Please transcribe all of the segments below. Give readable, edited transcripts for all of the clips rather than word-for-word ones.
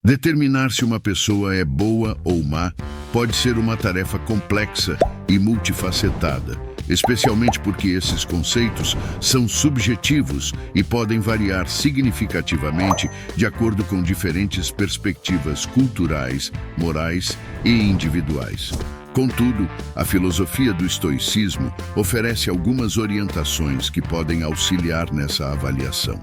Determinar se uma pessoa é boa ou má pode ser uma tarefa complexa e multifacetada, especialmente porque esses conceitos são subjetivos e podem variar significativamente de acordo com diferentes perspectivas culturais, morais e individuais. Contudo, a filosofia do estoicismo oferece algumas orientações que podem auxiliar nessa avaliação.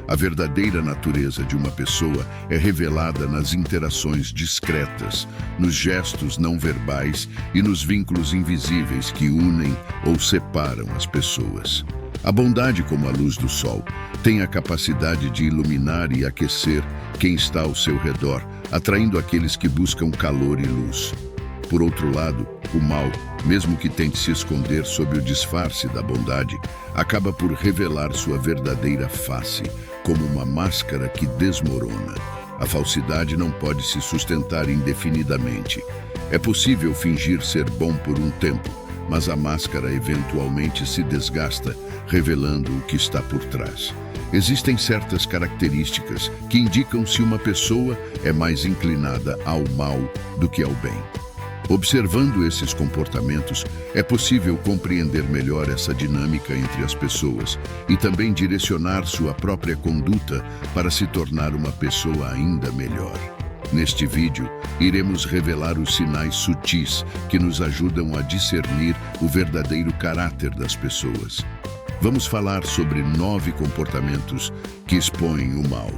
A verdadeira natureza de uma pessoa é revelada nas interações discretas, nos gestos não verbais e nos vínculos invisíveis que unem ou separam as pessoas. A bondade, como a luz do sol, tem a capacidade de iluminar e aquecer quem está ao seu redor, atraindo aqueles que buscam calor e luz. Por outro lado, o mal, mesmo que tente se esconder sob o disfarce da bondade, acaba por revelar sua verdadeira face, como uma máscara que desmorona. A falsidade não pode se sustentar indefinidamente. É possível fingir ser bom por um tempo, mas a máscara eventualmente se desgasta, revelando o que está por trás. Existem certas características que indicam se uma pessoa é mais inclinada ao mal do que ao bem. Observando esses comportamentos, é possível compreender melhor essa dinâmica entre as pessoas e também direcionar sua própria conduta para se tornar uma pessoa ainda melhor. Neste vídeo, iremos revelar os sinais sutis que nos ajudam a discernir o verdadeiro caráter das pessoas. Vamos falar sobre 9 comportamentos que expõem o mal.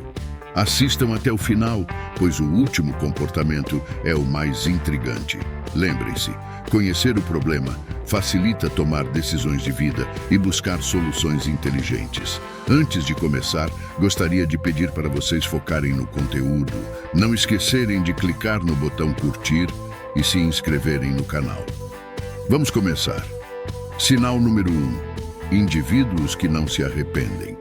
Assistam até o final, pois o último comportamento é o mais intrigante. Lembrem-se, conhecer o problema facilita tomar decisões de vida e buscar soluções inteligentes. Antes de começar, gostaria de pedir para vocês focarem no conteúdo, não esquecerem de clicar no botão curtir e se inscreverem no canal. Vamos começar. Sinal número 1. Indivíduos que não se arrependem.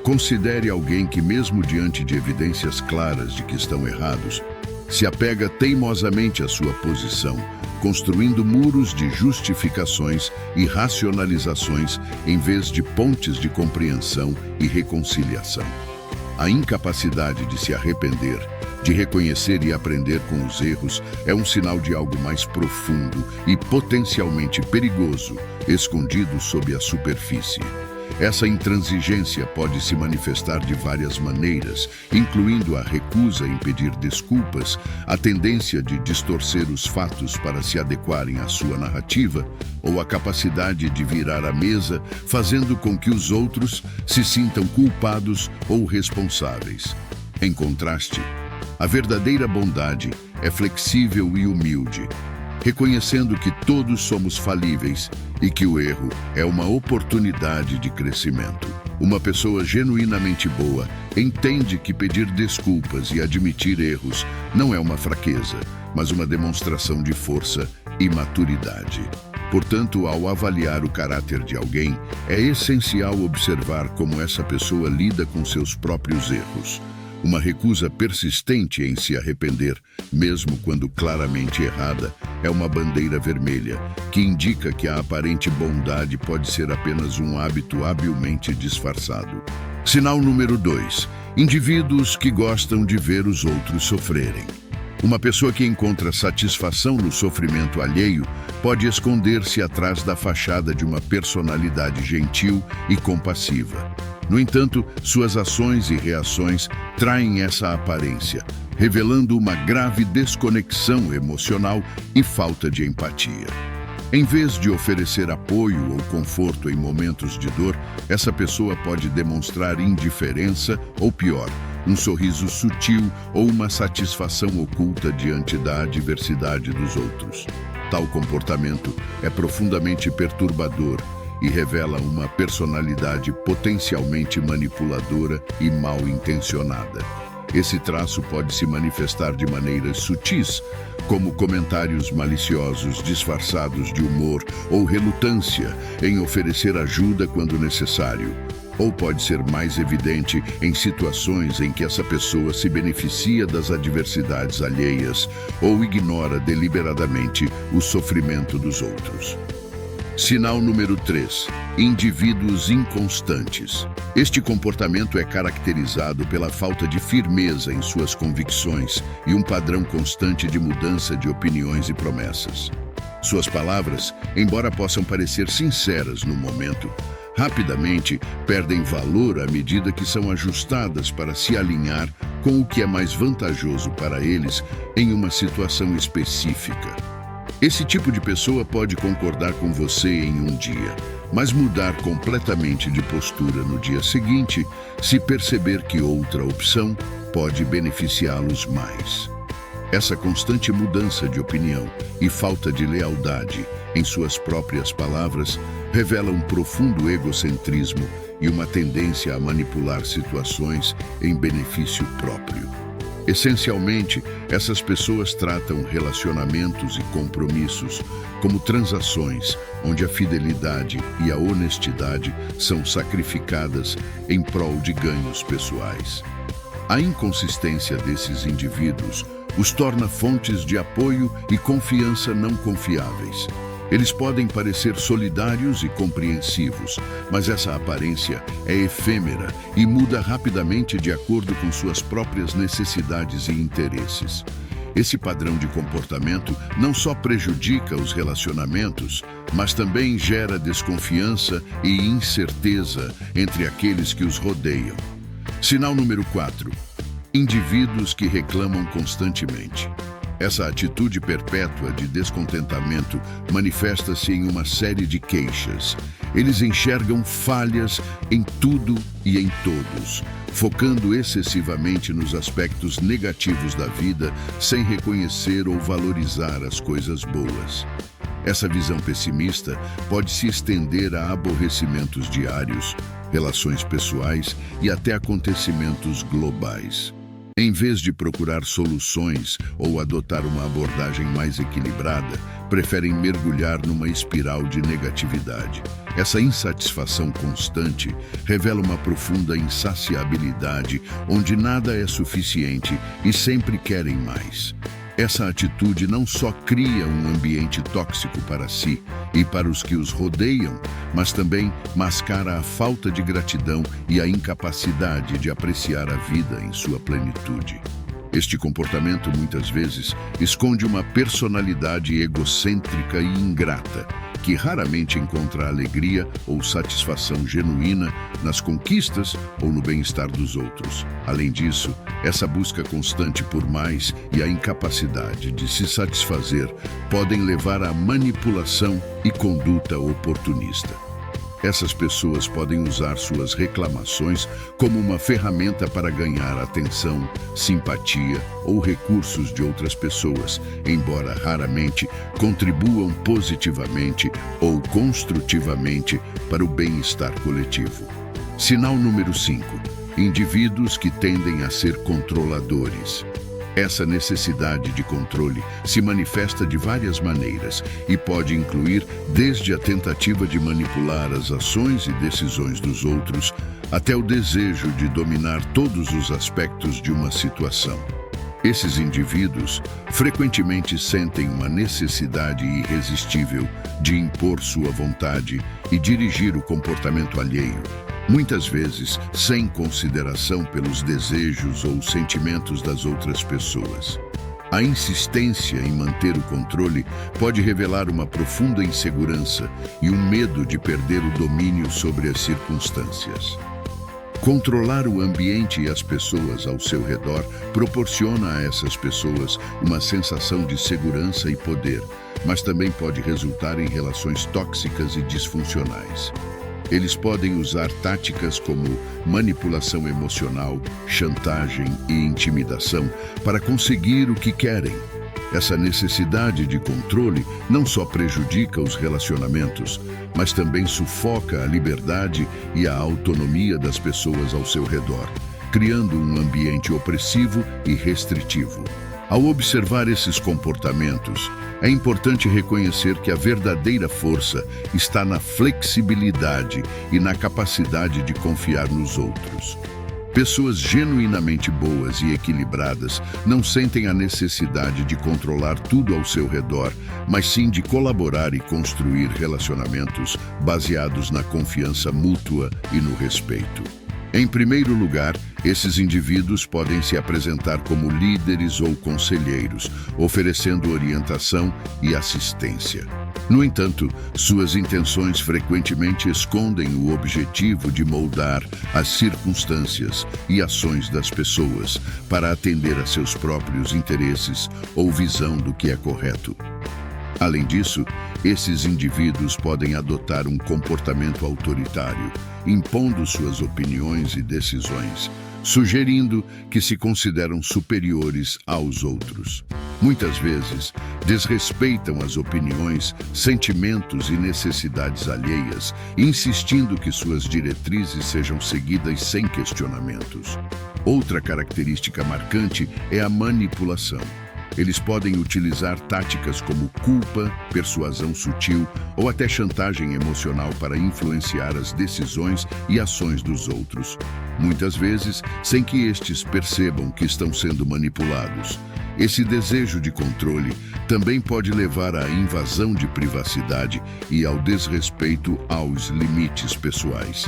Considere alguém que, mesmo diante de evidências claras de que estão errados, se apega teimosamente à sua posição, construindo muros de justificações e racionalizações em vez de pontes de compreensão e reconciliação. A incapacidade de se arrepender, de reconhecer e aprender com os erros, é um sinal de algo mais profundo e potencialmente perigoso, escondido sob a superfície. Essa intransigência pode se manifestar de várias maneiras, incluindo a recusa em pedir desculpas, a tendência de distorcer os fatos para se adequarem à sua narrativa, ou a capacidade de virar a mesa, fazendo com que os outros se sintam culpados ou responsáveis. Em contraste, a verdadeira bondade é flexível e humilde, reconhecendo que todos somos falíveis e que o erro é uma oportunidade de crescimento. Uma pessoa genuinamente boa entende que pedir desculpas e admitir erros não é uma fraqueza, mas uma demonstração de força e maturidade. Portanto, ao avaliar o caráter de alguém, é essencial observar como essa pessoa lida com seus próprios erros. Uma recusa persistente em se arrepender, mesmo quando claramente errada, é uma bandeira vermelha, que indica que a aparente bondade pode ser apenas um hábito habilmente disfarçado. Sinal número 2. Indivíduos que gostam de ver os outros sofrerem. Uma pessoa que encontra satisfação no sofrimento alheio pode esconder-se atrás da fachada de uma personalidade gentil e compassiva. No entanto, suas ações e reações traem essa aparência, revelando uma grave desconexão emocional e falta de empatia. Em vez de oferecer apoio ou conforto em momentos de dor, essa pessoa pode demonstrar indiferença ou, pior, um sorriso sutil ou uma satisfação oculta diante da adversidade dos outros. Tal comportamento é profundamente perturbador e revela uma personalidade potencialmente manipuladora e mal intencionada. Esse traço pode se manifestar de maneiras sutis, como comentários maliciosos disfarçados de humor ou relutância em oferecer ajuda quando necessário. Ou pode ser mais evidente em situações em que essa pessoa se beneficia das adversidades alheias ou ignora deliberadamente o sofrimento dos outros. Sinal número 3. Indivíduos inconstantes. Este comportamento é caracterizado pela falta de firmeza em suas convicções e um padrão constante de mudança de opiniões e promessas. Suas palavras, embora possam parecer sinceras no momento, rapidamente perdem valor à medida que são ajustadas para se alinhar com o que é mais vantajoso para eles em uma situação específica. Esse tipo de pessoa pode concordar com você em um dia, mas mudar completamente de postura no dia seguinte se perceber que outra opção pode beneficiá-los mais. Essa constante mudança de opinião e falta de lealdade em suas próprias palavras revela um profundo egocentrismo e uma tendência a manipular situações em benefício próprio. Essencialmente, essas pessoas tratam relacionamentos e compromissos como transações, onde a fidelidade e a honestidade são sacrificadas em prol de ganhos pessoais. A inconsistência desses indivíduos os torna fontes de apoio e confiança não confiáveis. Eles podem parecer solidários e compreensivos, mas essa aparência é efêmera e muda rapidamente de acordo com suas próprias necessidades e interesses. Esse padrão de comportamento não só prejudica os relacionamentos, mas também gera desconfiança e incerteza entre aqueles que os rodeiam. Sinal número 4. Indivíduos que reclamam constantemente. Essa atitude perpétua de descontentamento manifesta-se em uma série de queixas. Eles enxergam falhas em tudo e em todos, focando excessivamente nos aspectos negativos da vida sem reconhecer ou valorizar as coisas boas. Essa visão pessimista pode se estender a aborrecimentos diários, relações pessoais e até acontecimentos globais. Em vez de procurar soluções ou adotar uma abordagem mais equilibrada, preferem mergulhar numa espiral de negatividade. Essa insatisfação constante revela uma profunda insaciabilidade, onde nada é suficiente e sempre querem mais. Essa atitude não só cria um ambiente tóxico para si e para os que os rodeiam, mas também mascara a falta de gratidão e a incapacidade de apreciar a vida em sua plenitude. Este comportamento, muitas vezes, esconde uma personalidade egocêntrica e ingrata, que raramente encontra alegria ou satisfação genuína nas conquistas ou no bem-estar dos outros. Além disso, essa busca constante por mais e a incapacidade de se satisfazer podem levar à manipulação e conduta oportunista. Essas pessoas podem usar suas reclamações como uma ferramenta para ganhar atenção, simpatia ou recursos de outras pessoas, embora raramente contribuam positivamente ou construtivamente para o bem-estar coletivo. Sinal número 5. Indivíduos que tendem a ser controladores. Essa necessidade de controle se manifesta de várias maneiras e pode incluir desde a tentativa de manipular as ações e decisões dos outros até o desejo de dominar todos os aspectos de uma situação. Esses indivíduos frequentemente sentem uma necessidade irresistível de impor sua vontade e dirigir o comportamento alheio, muitas vezes sem consideração pelos desejos ou sentimentos das outras pessoas. A insistência em manter o controle pode revelar uma profunda insegurança e um medo de perder o domínio sobre as circunstâncias. Controlar o ambiente e as pessoas ao seu redor proporciona a essas pessoas uma sensação de segurança e poder, mas também pode resultar em relações tóxicas e disfuncionais. Eles podem usar táticas como manipulação emocional, chantagem e intimidação para conseguir o que querem. Essa necessidade de controle não só prejudica os relacionamentos, mas também sufoca a liberdade e a autonomia das pessoas ao seu redor, criando um ambiente opressivo e restritivo. Ao observar esses comportamentos, é importante reconhecer que a verdadeira força está na flexibilidade e na capacidade de confiar nos outros. Pessoas genuinamente boas e equilibradas não sentem a necessidade de controlar tudo ao seu redor, mas sim de colaborar e construir relacionamentos baseados na confiança mútua e no respeito. Em primeiro lugar, esses indivíduos podem se apresentar como líderes ou conselheiros, oferecendo orientação e assistência. No entanto, suas intenções frequentemente escondem o objetivo de moldar as circunstâncias e ações das pessoas para atender a seus próprios interesses ou visão do que é correto. Além disso, esses indivíduos podem adotar um comportamento autoritário, impondo suas opiniões e decisões, sugerindo que se consideram superiores aos outros. Muitas vezes, desrespeitam as opiniões, sentimentos e necessidades alheias, insistindo que suas diretrizes sejam seguidas sem questionamentos. Outra característica marcante é a manipulação. Eles podem utilizar táticas como culpa, persuasão sutil ou até chantagem emocional para influenciar as decisões e ações dos outros, muitas vezes sem que estes percebam que estão sendo manipulados. Esse desejo de controle também pode levar à invasão de privacidade e ao desrespeito aos limites pessoais.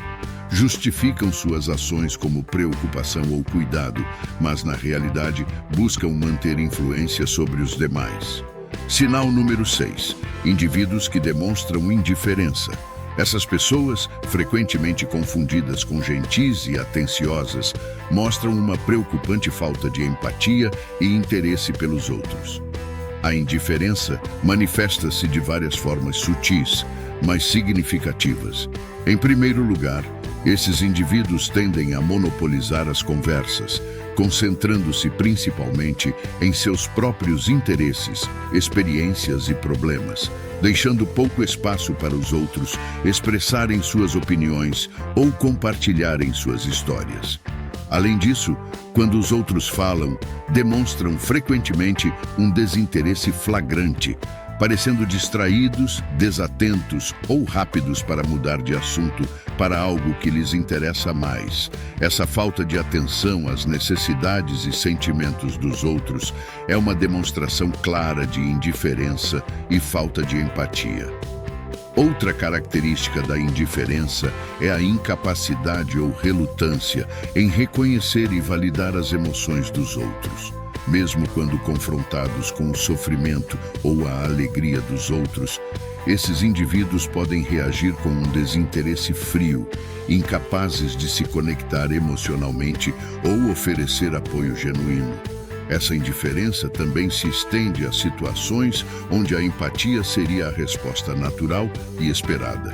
Justificam suas ações como preocupação ou cuidado, mas na realidade buscam manter influência sobre os demais. Sinal número 6. Indivíduos que demonstram indiferença. Essas pessoas, frequentemente confundidas com gentis e atenciosas, mostram uma preocupante falta de empatia e interesse pelos outros. A indiferença manifesta-se de várias formas sutis, mas significativas. Em primeiro lugar, esses indivíduos tendem a monopolizar as conversas, concentrando-se principalmente em seus próprios interesses, experiências e problemas, deixando pouco espaço para os outros expressarem suas opiniões ou compartilharem suas histórias. Além disso, quando os outros falam, demonstram frequentemente um desinteresse flagrante, parecendo distraídos, desatentos ou rápidos para mudar de assunto para algo que lhes interessa mais. Essa falta de atenção às necessidades e sentimentos dos outros é uma demonstração clara de indiferença e falta de empatia. Outra característica da indiferença é a incapacidade ou relutância em reconhecer e validar as emoções dos outros. Mesmo quando confrontados com o sofrimento ou a alegria dos outros, esses indivíduos podem reagir com um desinteresse frio, incapazes de se conectar emocionalmente ou oferecer apoio genuíno. Essa indiferença também se estende a situações onde a empatia seria a resposta natural e esperada.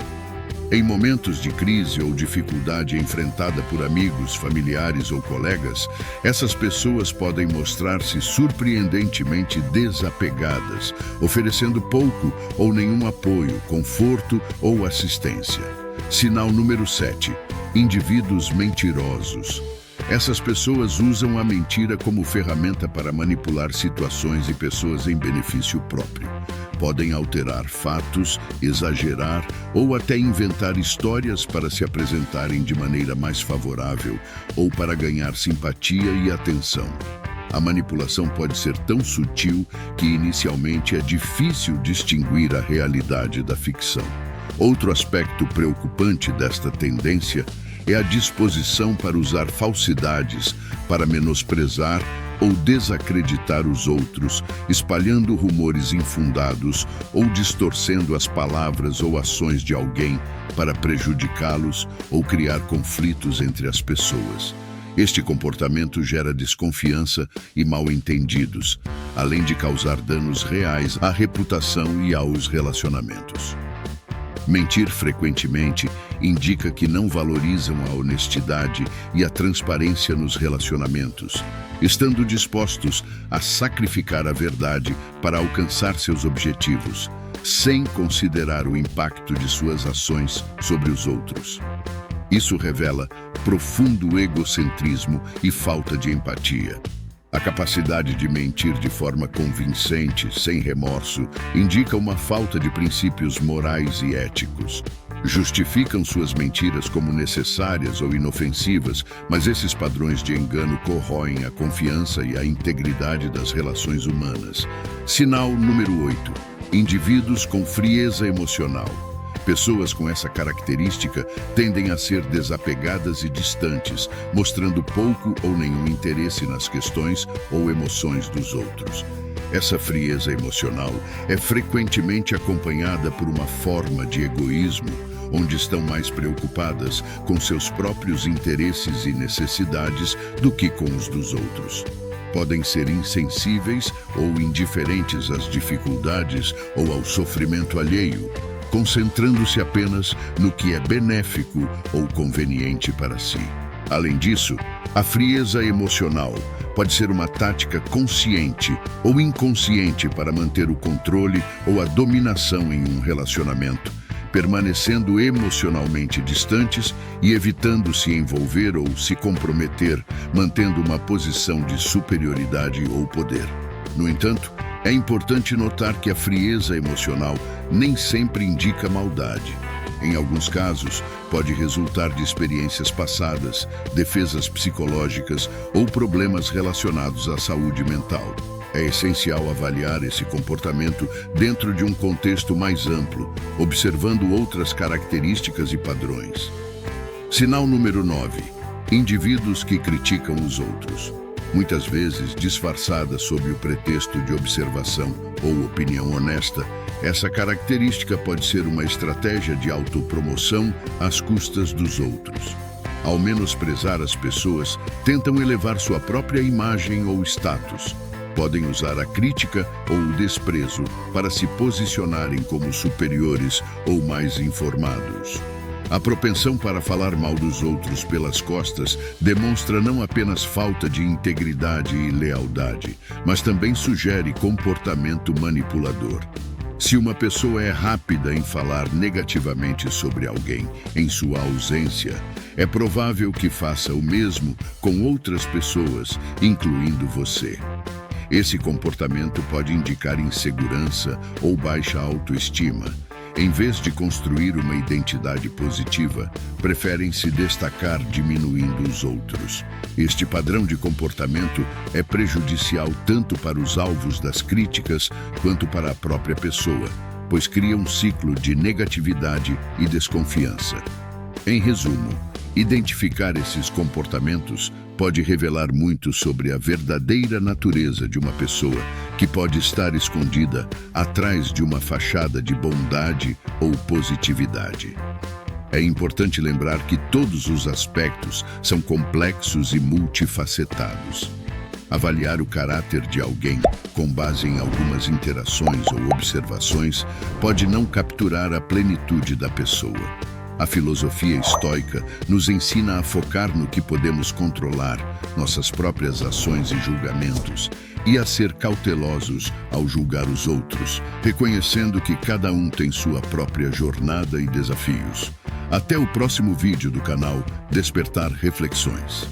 Em momentos de crise ou dificuldade enfrentada por amigos, familiares ou colegas, essas pessoas podem mostrar-se surpreendentemente desapegadas, oferecendo pouco ou nenhum apoio, conforto ou assistência. Sinal número 7. Indivíduos mentirosos. Essas pessoas usam a mentira como ferramenta para manipular situações e pessoas em benefício próprio. Podem alterar fatos, exagerar ou até inventar histórias para se apresentarem de maneira mais favorável ou para ganhar simpatia e atenção. A manipulação pode ser tão sutil que inicialmente é difícil distinguir a realidade da ficção. Outro aspecto preocupante desta tendência é a disposição para usar falsidades para menosprezar ou desacreditar os outros, espalhando rumores infundados ou distorcendo as palavras ou ações de alguém para prejudicá-los ou criar conflitos entre as pessoas. Este comportamento gera desconfiança e mal-entendidos, além de causar danos reais à reputação e aos relacionamentos. Mentir frequentemente indica que não valorizam a honestidade e a transparência nos relacionamentos, estando dispostos a sacrificar a verdade para alcançar seus objetivos, sem considerar o impacto de suas ações sobre os outros. Isso revela profundo egocentrismo e falta de empatia. A capacidade de mentir de forma convincente, sem remorso, indica uma falta de princípios morais e éticos. Justificam suas mentiras como necessárias ou inofensivas, mas esses padrões de engano corroem a confiança e a integridade das relações humanas. Sinal número 8. Indivíduos com frieza emocional. Pessoas com essa característica tendem a ser desapegadas e distantes, mostrando pouco ou nenhum interesse nas questões ou emoções dos outros. Essa frieza emocional é frequentemente acompanhada por uma forma de egoísmo, onde estão mais preocupadas com seus próprios interesses e necessidades do que com os dos outros. Podem ser insensíveis ou indiferentes às dificuldades ou ao sofrimento alheio, concentrando-se apenas no que é benéfico ou conveniente para si. Além disso, a frieza emocional pode ser uma tática consciente ou inconsciente para manter o controle ou a dominação em um relacionamento, permanecendo emocionalmente distantes e evitando se envolver ou se comprometer, mantendo uma posição de superioridade ou poder. No entanto, é importante notar que a frieza emocional nem sempre indica maldade. Em alguns casos, pode resultar de experiências passadas, defesas psicológicas ou problemas relacionados à saúde mental. É essencial avaliar esse comportamento dentro de um contexto mais amplo, observando outras características e padrões. Sinal número 9. Indivíduos que criticam os outros. Muitas vezes disfarçada sob o pretexto de observação ou opinião honesta, essa característica pode ser uma estratégia de autopromoção às custas dos outros. Ao menosprezar as pessoas, tentam elevar sua própria imagem ou status. Podem usar a crítica ou o desprezo para se posicionarem como superiores ou mais informados. A propensão para falar mal dos outros pelas costas demonstra não apenas falta de integridade e lealdade, mas também sugere comportamento manipulador. Se uma pessoa é rápida em falar negativamente sobre alguém em sua ausência, é provável que faça o mesmo com outras pessoas, incluindo você. Esse comportamento pode indicar insegurança ou baixa autoestima. Em vez de construir uma identidade positiva, preferem se destacar diminuindo os outros. Este padrão de comportamento é prejudicial tanto para os alvos das críticas quanto para a própria pessoa, pois cria um ciclo de negatividade e desconfiança. Em resumo, identificar esses comportamentos pode revelar muito sobre a verdadeira natureza de uma pessoa, que pode estar escondida atrás de uma fachada de bondade ou positividade. É importante lembrar que todos os aspectos são complexos e multifacetados. Avaliar o caráter de alguém com base em algumas interações ou observações pode não capturar a plenitude da pessoa. A filosofia estoica nos ensina a focar no que podemos controlar, nossas próprias ações e julgamentos, e a ser cautelosos ao julgar os outros, reconhecendo que cada um tem sua própria jornada e desafios. Até o próximo vídeo do canal Despertar Reflexões.